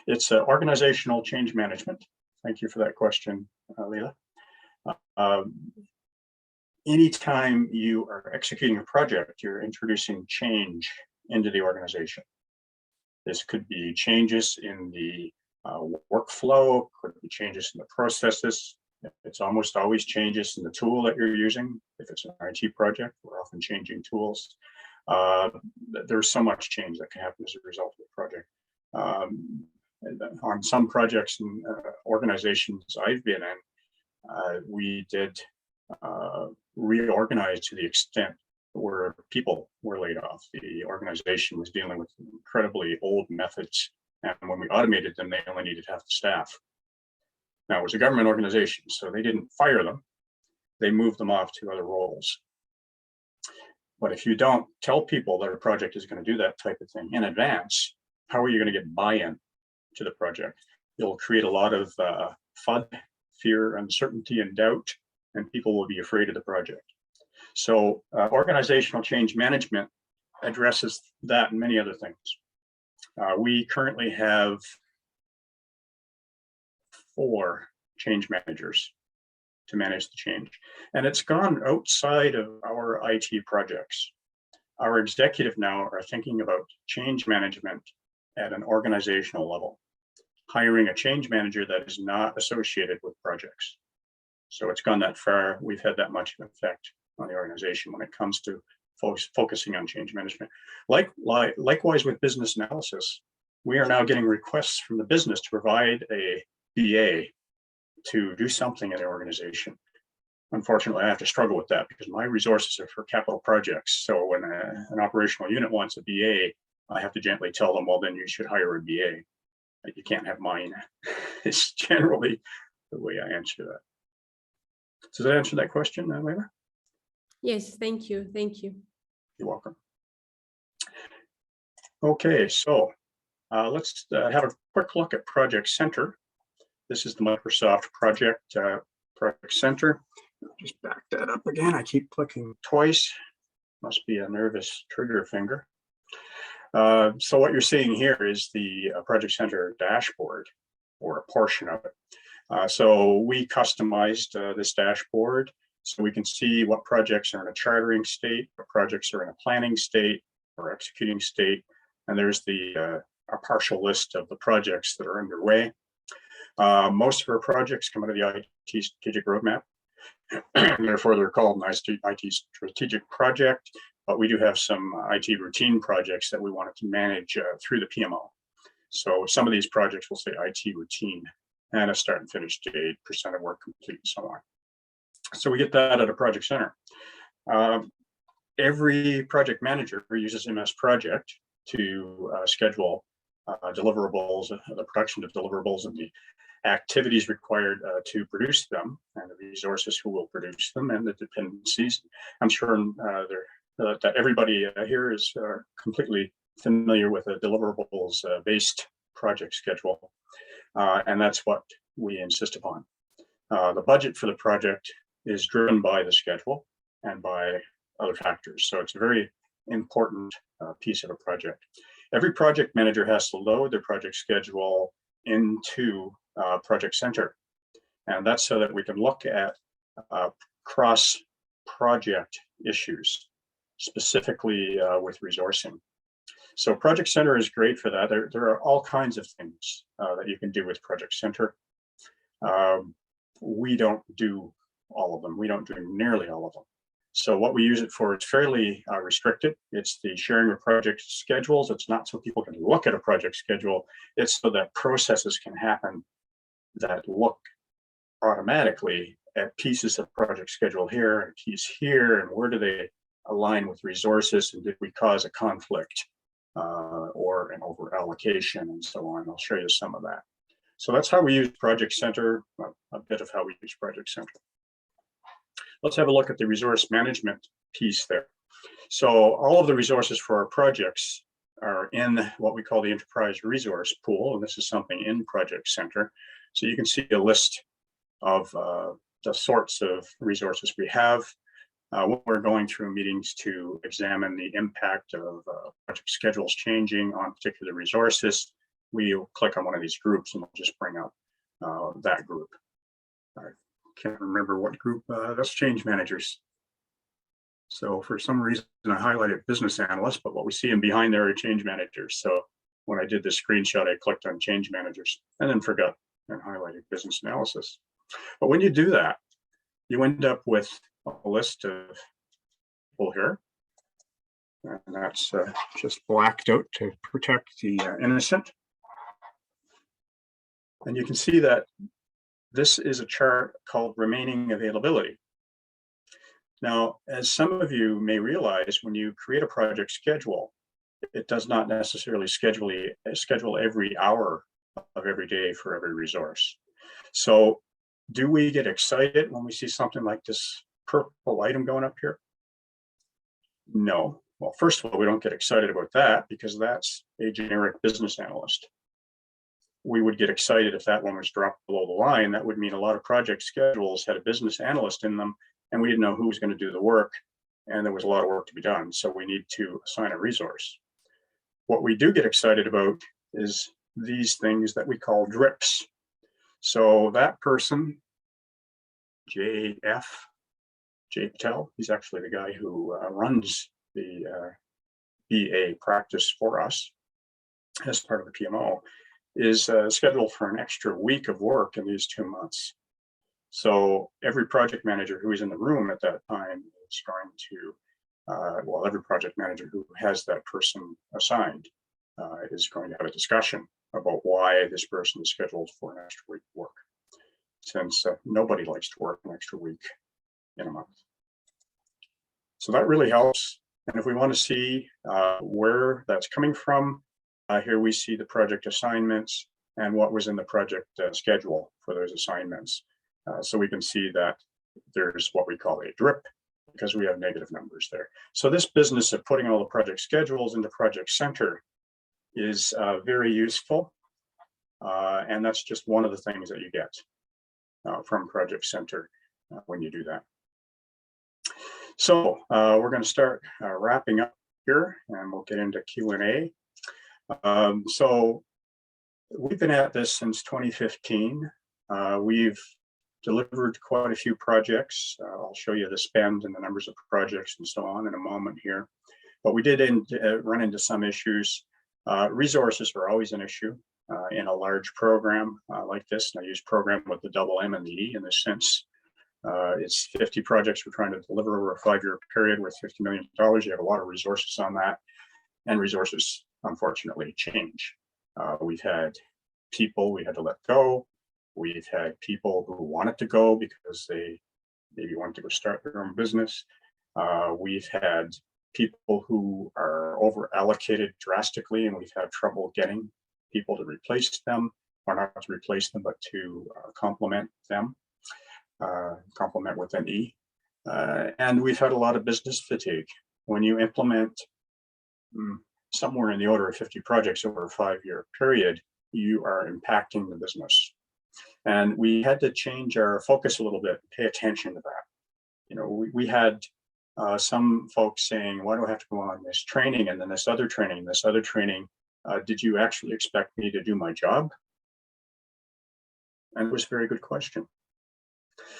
It's organizational change management. Thank you for that question, Lela. Anytime you are executing a project, you're introducing change into the organization. This could be changes in the workflow, could be changes in the processes. It's almost always changes in the tool that you're using. If it's an IT project, we're often changing tools. There's so much change that can happen as a result of the project. On some projects and organizations I've been in, we did reorganize to the extent where people were laid off. The organization was dealing with incredibly old methods, and when we automated them, they only needed half the staff. Now, it was a government organization, so they didn't fire them. They moved them off to other roles. But if you don't tell people that a project is going to do that type of thing in advance, how are you going to get buy-in to the project? You'll create a lot of FUD, fear, uncertainty, and doubt, and people will be afraid of the project. So organizational change management addresses that and many other things. We currently have 4 change managers to manage the change, and it's gone outside of our IT projects. Our executive now are thinking about change management at an organizational level, hiring a change manager that is not associated with projects. So it's gone that far. We've had that much of an effect on the organization when it comes to focusing on change management. Likewise with business analysis, we are now getting requests from the business to provide a BA to do something in the organization. Unfortunately, I have to struggle with that because my resources are for capital projects. So when an operational unit wants a BA, I have to gently tell them, well, then you should hire a BA. You can't have mine. It's generally the way I answer that. Does that answer that question, Lela? Yes, thank you. Thank you. You're welcome. Okay, so let's have a quick look at Project Center. This is the Microsoft Project Center. I'll just back that up again. I keep clicking twice. Must be a nervous trigger finger. So what you're seeing here is the Project Center dashboard, or a portion of it. So we customized this dashboard so we can see what projects are in a chartering state, what projects are in a planning state or executing state. And there's a partial list of the projects that are underway. Most of our projects come out of the IT strategic roadmap. Therefore, they're called an IT strategic project, but we do have some IT routine projects that we wanted to manage through the PMO. So some of these projects will say IT routine and a start and finish date, % of work complete, and so on. So we get that at a Project Center. Every project manager uses MS Project, to schedule deliverables, the production of deliverables and the activities required to produce them, and the resources who will produce them, and the dependencies. I'm sure that everybody here is completely familiar with a deliverables based project schedule, and that's what we insist upon. The budget for the project is driven by the schedule and by other factors, so it's a very important piece of a project. Every project manager has to load their project schedule into Project Center, and that's so that we can look at cross-project issues, specifically with resourcing. So Project Center is great for that. There are all kinds of things that you can do with Project Center. We don't do all of them. We don't do nearly all of them. So what we use it for is fairly restricted. It's the sharing of project schedules. It's not so people can look at a project schedule. It's so that processes can happen that look automatically at pieces of project schedule here and a piece here, and where do they align with resources, and did we cause a conflict or an over allocation, and so on. I'll show you some of that. So that's how we use Project Center, a bit of how we use Project Center. Let's have a look at the resource management piece there. So all of the resources for our projects are in what we call the enterprise resource pool, and this is something in Project Center. So you can see a list of the sorts of resources we have. When we're going through meetings to examine the impact of project schedules changing on particular resources, we'll click on one of these groups and we'll just bring up that group. I can't remember what group, that's change managers. So for some reason I highlighted business analysts, but what we see in behind there are change managers. So when I did the screenshot, I clicked on change managers and then forgot and highlighted business analysis. But when you do that, you end up with a list of people here. And that's just blacked out to protect the innocent. And you can see that this is a chart called remaining availability. Now, as some of you may realize, when you create a project schedule, it does not necessarily schedule every hour of every day for every resource. So do we get excited when we see something like this purple item going up here? No. Well, first of all, we don't get excited about that because that's a generic business analyst. We would get excited if that one was dropped below the line. That would mean a lot of project schedules had a business analyst in them, and we didn't know who was going to do the work, and there was a lot of work to be done. So we need to assign a resource. What we do get excited about is these things that we call drips. So that person, J. Patel, he's actually the guy who runs the BA practice for us as part of the PMO, is scheduled for an extra week of work in these 2 months. So every project manager who is in the room at that time is going to, well, every project manager who has that person assigned is going to have a discussion about why this person is scheduled for an extra week of work, since nobody likes to work an extra week in a month. So that really helps. And if we want to see where that's coming from, here we see the project assignments and what was in the project schedule for those assignments. So we can see that there's what we call a drip because we have negative numbers there. So this business of putting all the project schedules into Project Center is very useful. And that's just one of the things that you get from Project Center when you do that. So we're going to start wrapping up here, and we'll get into Q&A. So we've been at this since 2015. We've delivered quite a few projects. I'll show you the spend and the numbers of projects and so on in a moment here. But we did run into some issues. Resources are always an issue in a large program like this. And I use program with the double M and the E in this sense. It's 50 projects we're trying to deliver over a 5-year period with $50 million. You have a lot of resources on that, and resources unfortunately change. We've had people we had to let go. We've had people who wanted to go because they maybe wanted to go start their own business. We've had people who are over allocated drastically, and we've had trouble getting people to replace them, or not to replace them, but to complement them, complement with an E. And we've had a lot of business fatigue. When you implement somewhere in the order of 50 projects over a 5-year period, you are impacting the business. And we had to change our focus a little bit, pay attention to that. You know, we had some folks saying, why do I have to go on this training and then this other training, this other training? Did you actually expect me to do my job? And it was a very good question.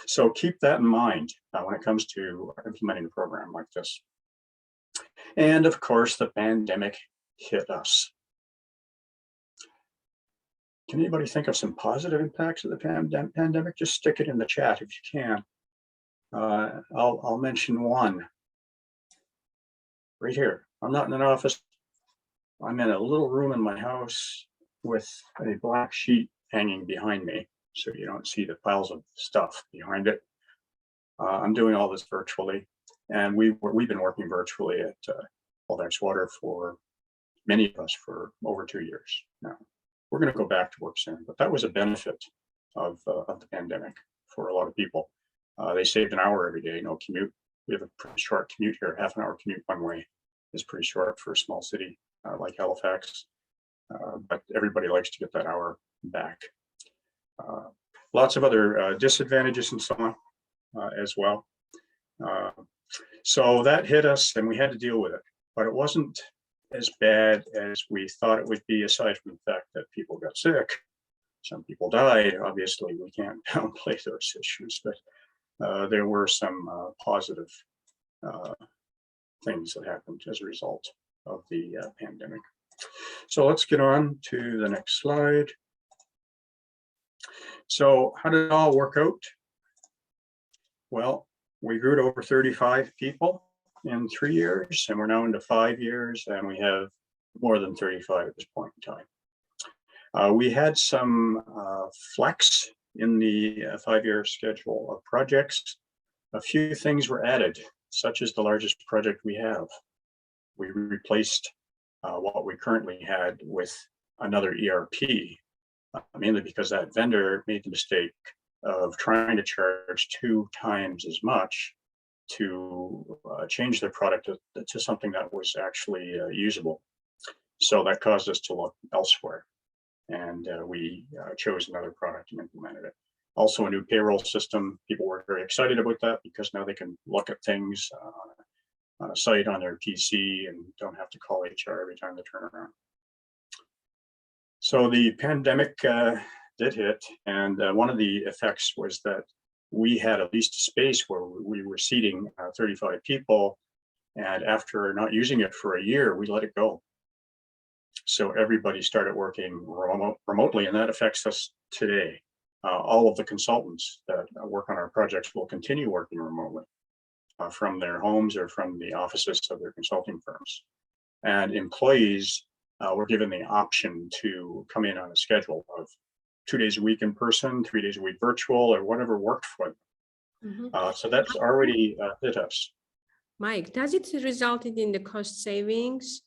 So keep that in mind when it comes to implementing a program like this. And of course, the pandemic hit us. Can anybody think of some positive impacts of the pandemic? Just stick it in the chat if you can. I'll mention one right here. I'm not in an office. I'm in a little room in my house with a black sheet hanging behind me, so you don't see the piles of stuff behind it. I'm doing all this virtually, and we've been working virtually at Halifax Water for many of us for over 2 years now. We're going to go back to work soon, but that was a benefit of the pandemic for a lot of people. They saved an hour every day, no commute. We have a pretty short commute here, half an hour commute one way is pretty short for a small city like Halifax, but everybody likes to get that hour back. Lots of other disadvantages and so on as well. So that hit us and we had to deal with it, but it wasn't as bad as we thought it would be, aside from the fact that people got sick. Some people died. Obviously, we can't downplay those issues, but there were some positive things that happened as a result of the pandemic. So let's get on to the next slide. So how did it all work out? Well, we grew to over 35 people in 3 years, and we're now into 5 years, and we have more than 35 at this point in time. We had some flex in the 5-year schedule of projects. A few things were added, such as the largest project we have. We replaced what we currently had with another ERP, mainly because that vendor made the mistake of trying to charge 2 times as much to change their product to something that was actually usable. So that caused us to look elsewhere, and we chose another product and implemented it. Also a new payroll system. People were very excited about that because now they can look at things on a site on their PC and don't have to call HR every time they turn around. So the pandemic did hit, and one of the effects was that we had a leased space where we were seating 35 people, and after not using it for a year, we let it go. So everybody started working remotely, and that affects us today. All of the consultants that work on our projects will continue working remotely from their homes or from the offices of their consulting firms. And employees were given the option to come in on a schedule of 2 days a week in person, 3 days a week virtual, or whatever worked for them. Mm-hmm. So that's already hit us. Mike, does it result in the cost savings,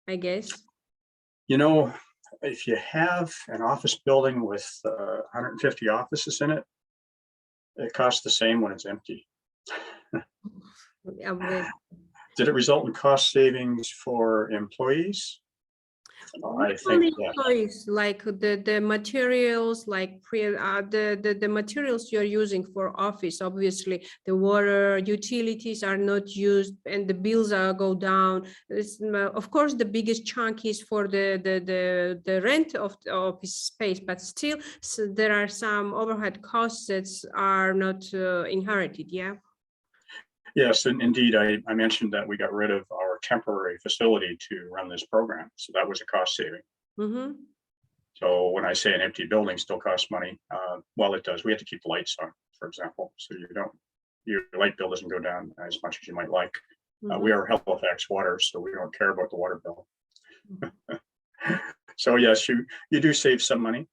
I guess? You know, if you have an office building with 150 offices in it, it costs the same when it's empty. Did it result in cost savings for employees? I think employees, like the materials, like the materials you're using for office. Obviously, the water, utilities are not used, and the bills go down. Of course, the biggest chunk is for the rent of the office space, but still, so there are some overhead costs that are not inherited. Yeah. Yes, and indeed, I mentioned that we got rid of our temporary facility to run this program. So that was a cost saving. Mm-hmm. So when I say an empty building still costs money, well, it does. We have to keep the lights on, for example, so your light bill doesn't go down as much as you might like. Mm-hmm. We are Halifax Water, so we don't care about the water bill. Mm-hmm. So yes, you do save some money.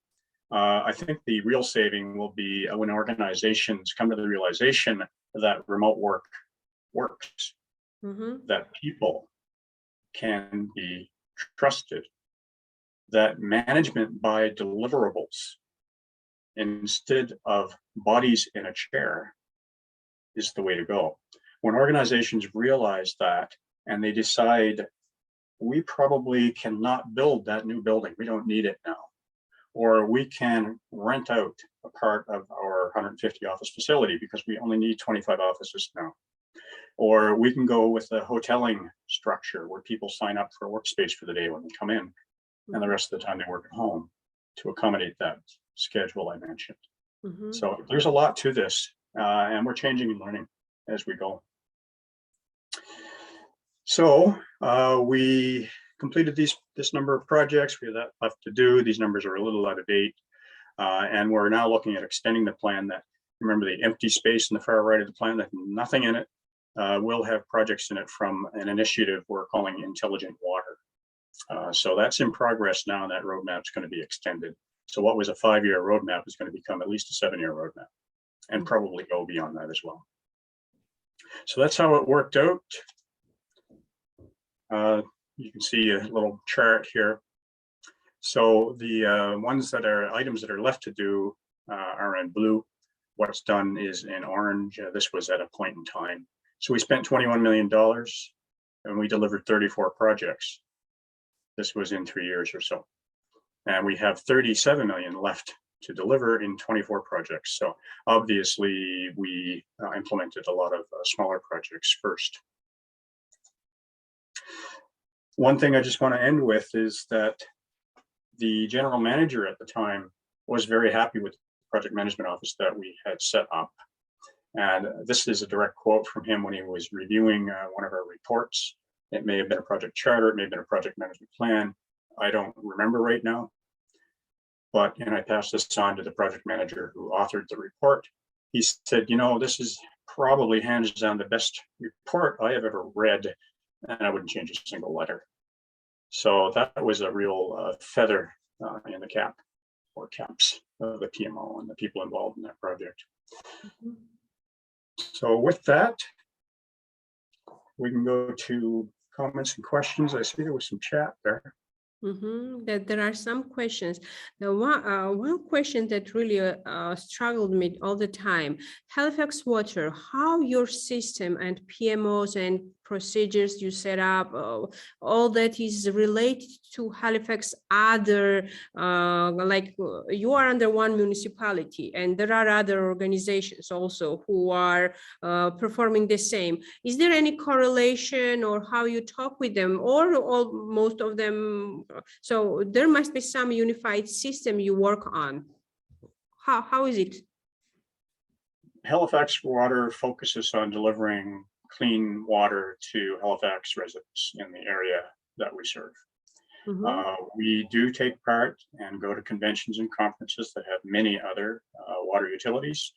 I think the real saving will be when organizations come to the realization that remote work works. that people can be trusted, that management by deliverables instead of bodies in a chair is the way to go. When organizations realize that and they decide, we probably cannot build that new building, we don't need it now, or we can rent out a part of our 150 office facility because we only need 25 offices now, or we can go with a hoteling structure where people sign up for a workspace for the day when they come in, and the rest of the time they work at home to accommodate that schedule I mentioned. So there's a lot to this, and we're changing and learning as we go. So we completed this number of projects. We have that left to do. These numbers are a little out of date, and we're now looking at extending the plan. That, remember the empty space in the far right of the plan that nothing in it, will have projects in it from an initiative we're calling Intelligent Water. So that's in progress now, and that roadmap is going to be extended. So what was a 5-year roadmap is going to become at least a 7-year roadmap, and probably go beyond that as well. So that's how it worked out. You can see a little chart here. So the ones that are items that are left to do are in blue. What's done is in orange. This was at a point in time. So we spent $21 million and we delivered 34 projects. This was in 3 years or so. And we have 37 million left to deliver in 24 projects. So obviously we implemented a lot of smaller projects first. One thing I just want to end with is that the general manager at the time was very happy with the project management office that we had set up. And this is a direct quote from him when he was reviewing one of our reports. It may have been a project charter, it may have been a project management plan. I don't remember right now. But, and I passed this on to the project manager who authored the report. He said, you know, this is probably hands down the best report I have ever read, and I wouldn't change a single letter. So that was a real feather in the cap, or caps, of the PMO and the people involved in that project. So with that, we can go to comments and questions. I see there was some chat there. That there are some questions. The one question that really struggled me all the time: Halifax Water, how your system and PMOs and procedures you set up, all that is related to Halifax other, like you are under one municipality and there are other organizations also who are performing the same. Is there any correlation, or how you talk with them, or all, most of them? So there must be some unified system you work on. How is it? Halifax Water focuses on delivering clean water to Halifax residents in the area that we serve. We do take part and go to conventions and conferences that have many other water utilities.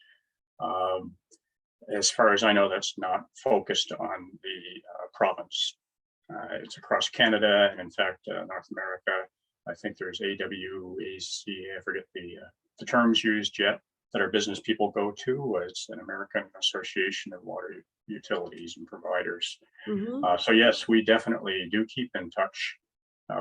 As far as I know, that's not focused on the province. It's across Canada, and in fact, North America. I think there's AWAC, I forget the terms used yet, that our business people go to. It's an American Association of Water Utilities and Providers. So yes, we definitely do keep in touch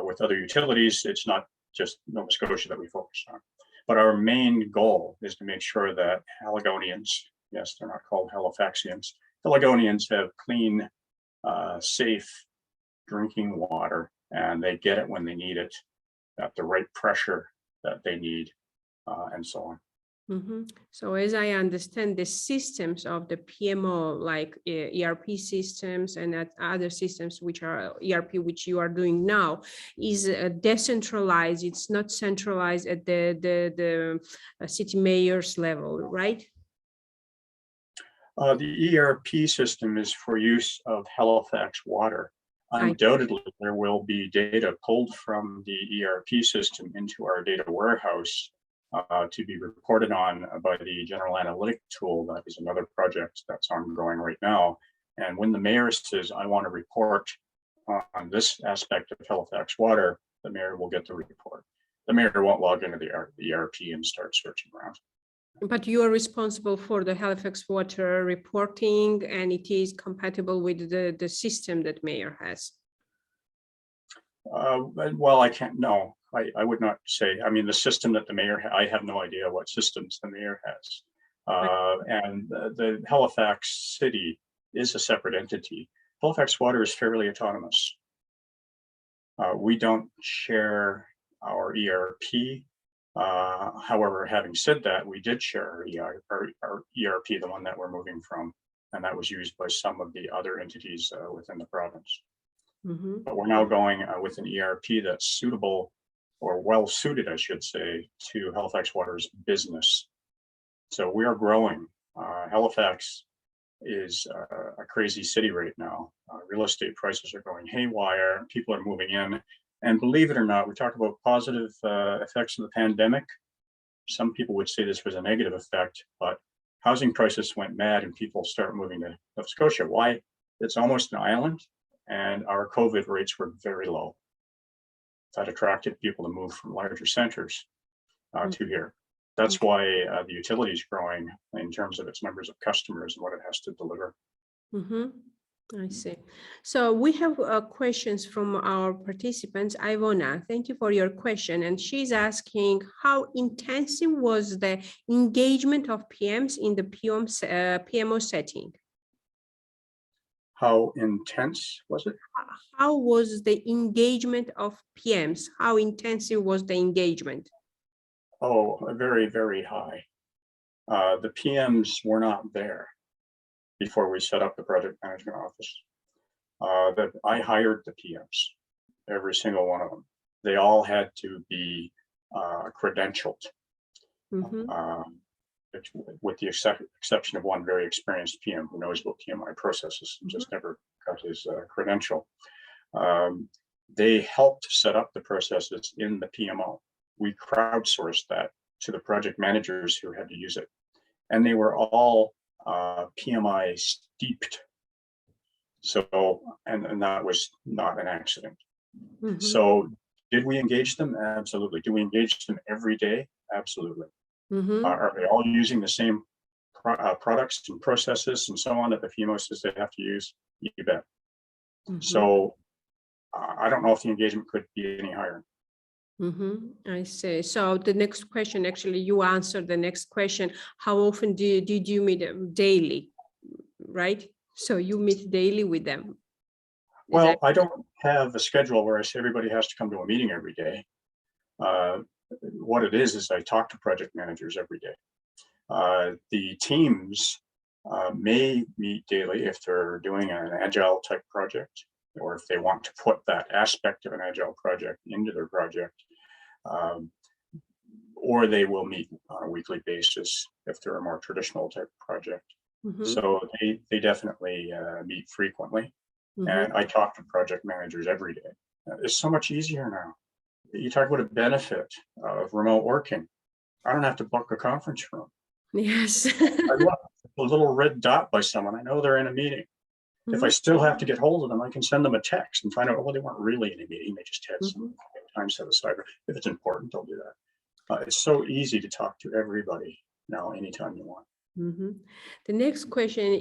with other utilities. It's not just Nova Scotia that we focus on, but our main goal is to make sure that Haligonians, yes, they're not called Halifaxians, Haligonians have clean, safe drinking water, and they get it when they need it at the right pressure that they need, and so on. So as I understand, the systems of the PMO, like ERP systems and other systems which are ERP, which you are doing now, is decentralized. It's not centralized at the city mayor's level, right? The ERP system is for use of Halifax Water. Undoubtedly, there will be data pulled from the ERP system into our data warehouse to be reported on by the general analytic tool. That is another project that's ongoing right now. And when the mayor says, I want to report on this aspect of Halifax Water, the mayor will get the report. The mayor won't log into the ERP and start searching around. But you are responsible for the Halifax water reporting, and it is compatible with the system that mayor has. Well, I can't, no, I would not say, I mean, the system that the mayor, I have no idea what systems the mayor has. And the Halifax city is a separate entity. Halifax Water is fairly autonomous. We don't share our ERP. However, having said that, we did share our ERP, the one that we're moving from, and that was used by some of the other entities within the province. Mm-hmm. But we're now going with an ERP that's suitable, or well suited, I should say, to Halifax Water's business. So we are growing. Halifax is a crazy city right now. Real estate prices are going haywire. People are moving in. And believe it or not, we talk about positive effects of the pandemic. Some people would say this was a negative effect, but housing prices went mad and people start moving to Nova Scotia. Why? It's almost an island, and our COVID rates were very low. That attracted people to move from larger centers to here. That's why the utility is growing in terms of its numbers of customers and what it has to deliver. Mm-hmm. I see. So we have questions from our participants. Ivona, thank you for your question. And she's asking, how intensive was the engagement of PMs in the PMO setting? How intense was it? How was the engagement of PMs? How intensive was the engagement? Oh, very, very high. The PMs were not there before we set up the project management office. I hired the PMs, every single one of them. They all had to be credentialed, with the exception of one very experienced PM who knows about PMI processes and just never got his credential. They helped set up the processes in the PMO. We crowdsourced that to the project managers who had to use it. And they were all PMI steeped. So, and that was not an accident. So did we engage them? Absolutely. Do we engage them every day? Absolutely. Are they all using the same products and processes and so on that the PMO says they have to use? You bet. So I don't know if the engagement could be any higher. I see. So the next question, actually, you answered the next question. How often did you meet them? Daily, right? So you meet daily with them. Well, I don't have a schedule where I say everybody has to come to a meeting every day. What it is I talk to project managers every day. The teams may meet daily if they're doing an agile type project, or if they want to put that aspect of an agile project into their project, or they will meet on a weekly basis if they're a more traditional type project. So they definitely meet frequently. And I talk to project managers every day. It's so much easier now. You talk about a benefit of remote working. I don't have to book a conference room. Yes. I love a little red dot by someone. I know they're in a meeting. If I still have to get hold of them, I can send them a text and find out, well, they weren't really in a meeting. They just had some time set aside. If it's important, they'll do that. It's so easy to talk to everybody now, anytime you want. The next question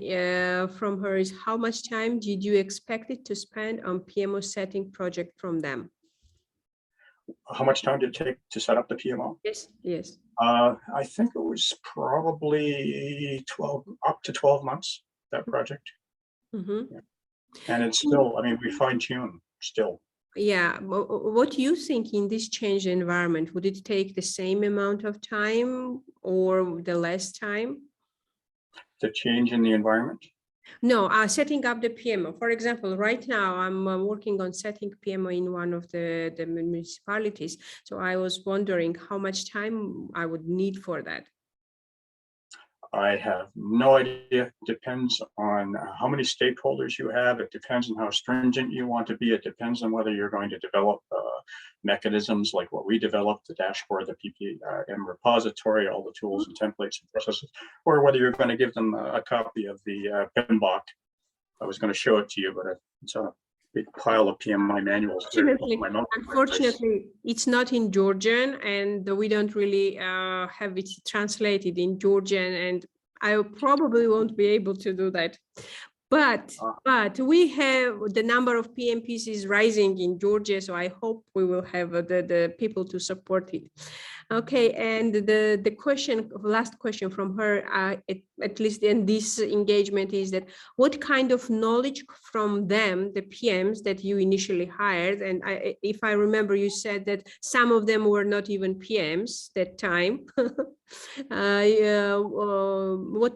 from her is, how much time did you expect it to spend on PMO setting project from them? How much time did it take to set up the PMO? Yes. I think it was probably up to 12 months, that project. Yeah. And it's still, I mean, we fine tune still. Yeah. What do you think in this changed environment? Would it take the same amount of time or the less time? The change in the environment? No, setting up the PMO. For example, right now I'm working on setting PMO in one of the municipalities. So I was wondering how much time I would need for that. I have no idea. Depends on how many stakeholders you have. It depends on how stringent you want to be. It depends on whether you're going to develop mechanisms like what we developed, the dashboard, the PPM Repository, all the tools and templates and processes, or whether you're going to give them a copy of the PMBOK. I was going to show it to you, but it's big pile of PMI manuals. There. Unfortunately, it's not in Georgian, and we don't really have it translated in Georgian, and I probably won't be able to do that. But we have the number of PMPs is rising in Georgia, so I hope we will have the people to support it. Okay, and the question, last question from her, at least in this engagement, is that what kind of knowledge from them, the PMs that you initially hired, and if I remember, you said that some of them were not even PMs that time. What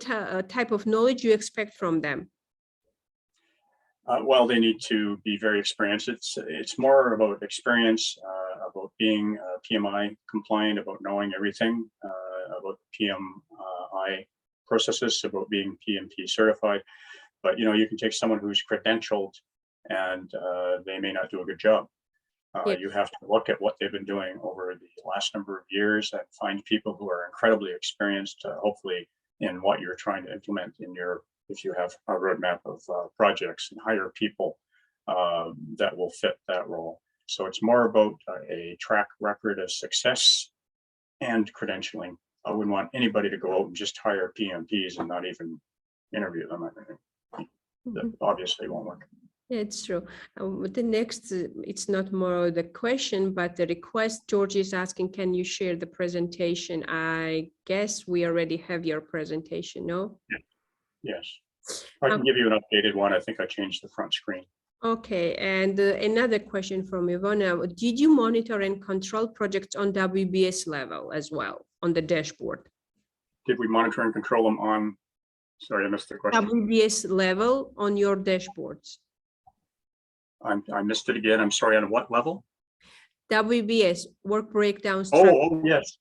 type of knowledge you expect from them? Well, they need to be very experienced. It's more about experience, about being PMI compliant, about knowing everything, about PMI processes, about being PMP certified. But you can take someone who's credentialed and they may not do a good job. Yes. You have to look at what they've been doing over the last number of years and find people who are incredibly experienced, hopefully in what you're trying to implement in your, if you have a roadmap of projects, and hire people that will fit that role. So it's more about a track record of success and credentialing. I wouldn't want anybody to go out and just hire PMPs and not even interview them. I think that obviously won't work. Yeah, it's true. The next, it's not more the question, but the request. George is asking, can you share the presentation? I guess we already have your presentation, no? Yeah. Yes, I can give you an updated one. I think I changed the front screen. Okay, and another question from Ivona. Did you monitor and control projects on WBS level as well on the dashboard? Did we monitor and control them on, sorry, I missed the question. WBS level on your dashboards. I missed it again. I'm sorry, on what level? WBS, work breakdowns. Oh, yes,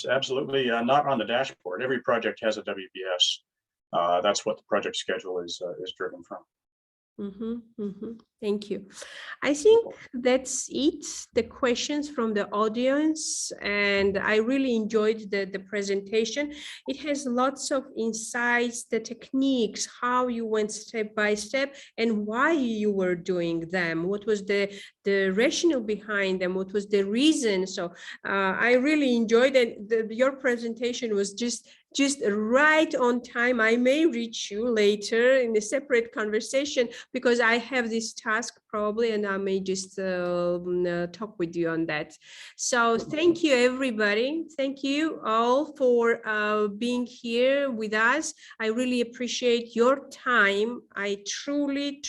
absolutely. Not on the dashboard. Every project has a WBS. That's what the project schedule is driven from. Thank you. I think that's it, the questions from the audience, and I really enjoyed the presentation. It has lots of insights, the techniques, how you went step by step and why you were doing them, what was the rationale behind them, what was the reason. So I really enjoyed it. Your presentation was just right on time. I may reach you later in a separate conversation because I have this task probably, and I may just talk with you on that. So thank you, everybody. Thank you all for being here with us. I really appreciate your time. I truly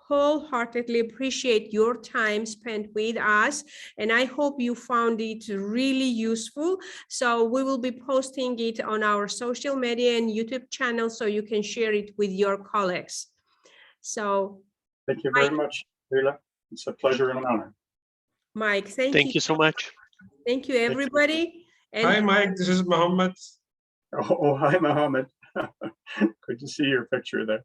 wholeheartedly appreciate your time spent with us, and I hope you found it really useful. So we will be posting it on our social media and YouTube channel so you can share it with your colleagues. So thank you very much, Lela. It's a pleasure and an honor. Mike, thank you so much. Thank you, everybody. And hi, Mike. This is Mohammed. Oh, hi, Mohammed. Good to see your picture there.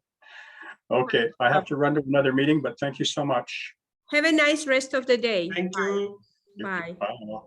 Okay, I have to run to another meeting, but thank you so much. Have a nice rest of the day. Thank you. Bye. Bye.